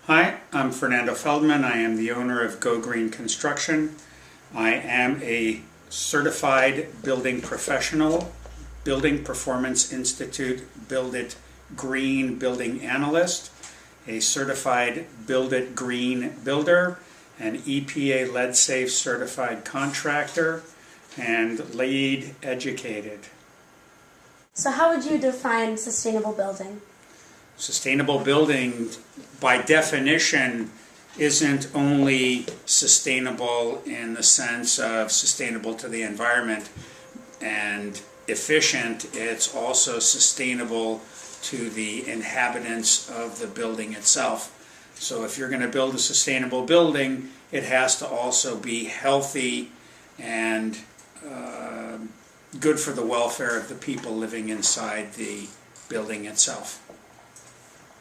Hi, I'm Fernando Feldman. I am the owner of Go Green Construction. I am a certified building professional, Building Performance Institute Build It Green building analyst, a certified Build It Green builder, an EPA lead safe certified contractor, and LEED educated. So how would you define sustainable building? Sustainable building, by definition, isn't only sustainable in the sense of sustainable to the environment and efficient, it's also sustainable to the inhabitants of the building itself. So if you're going to build a sustainable building, it has to also be healthy and good for the welfare of the people living inside the building itself.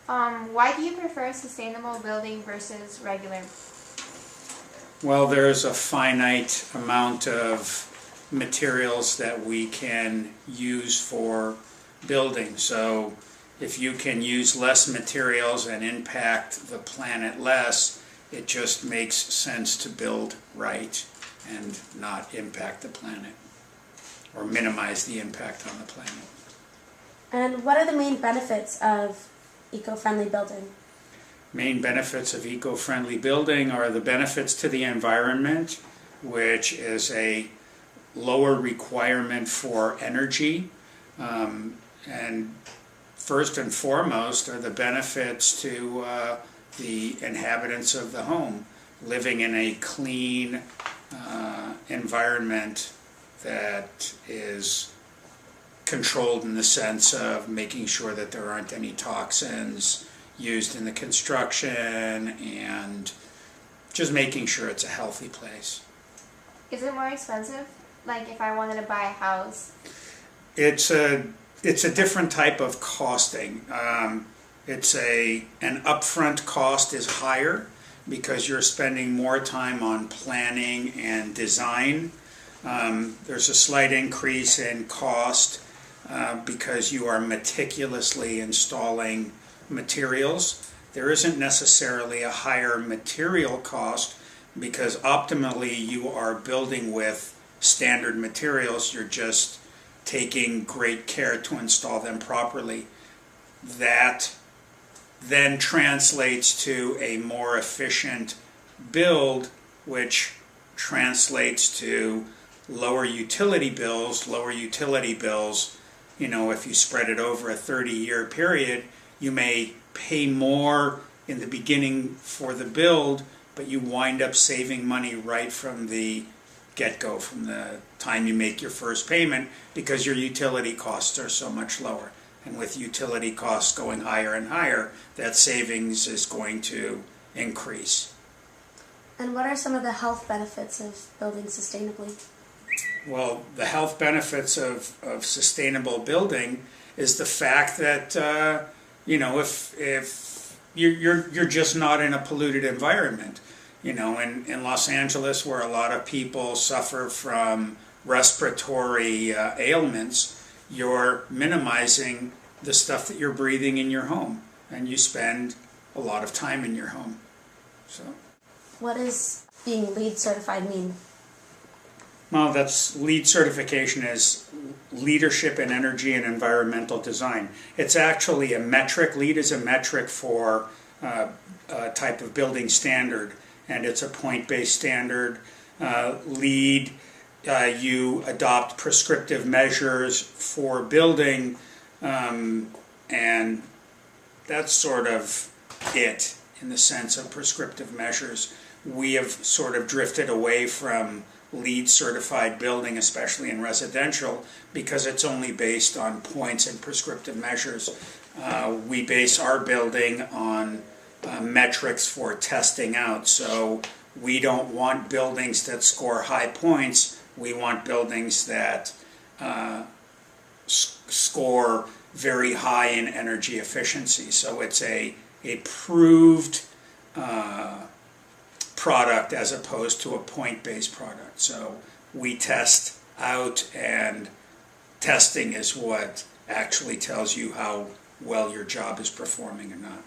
Why do you prefer sustainable building versus regular? Well, there's a finite amount of materials that we can use for building. So if you can use less materials and impact the planet less, it just makes sense to build right and not impact the planet or minimize the impact on the planet. And what are the main benefits of eco-friendly building? Main benefits of eco-friendly building are the benefits to the environment, which is a lower requirement for energy, and first and foremost are the benefits to the inhabitants of the home, living in a clean environment that is controlled in the sense of making sure that there aren't any toxins used in the construction and just making sure it's a healthy place. Is it more expensive? Like if I wanted to buy a house? It's a different type of costing. An upfront cost is higher because you're spending more time on planning and design. There's a slight increase in cost because you are meticulously installing materials. There isn't necessarily a higher material cost because optimally you are building with standard materials. You're just taking great care to install them properly. That then translates to a more efficient build, which translates to lower utility bills. If you spread it over a 30-year period, you may pay more in the beginning for the build, but you wind up saving money right from the get-go, from the time you make your first payment, because your utility costs are so much lower. And with utility costs going higher and higher, that savings is going to increase. And what are some of the health benefits of building sustainably? Well, the health benefits of sustainable building is the fact that if you're just not in a polluted environment. In Los Angeles, where a lot of people suffer from respiratory ailments, you're minimizing the stuff that you're breathing in your home, and you spend a lot of time in your home. So, what does being LEED certified mean? well, that's LEED certification is Leadership in Energy and Environmental Design. It's actually a metric. LEED is a metric for a type of building standard, and it's a point-based standard. LEED, you adopt prescriptive measures for building, and that's sort of it in the sense of prescriptive measures. We have sort of drifted away from LEED certified building, especially in residential, because it's only based on points and prescriptive measures. We base our building on metrics for testing out. So we don't want buildings that score high points. We want buildings that score very high in energy efficiency. So it's a proved product as opposed to a point-based product. So we test out, and testing is what actually tells you how well your job is performing or not.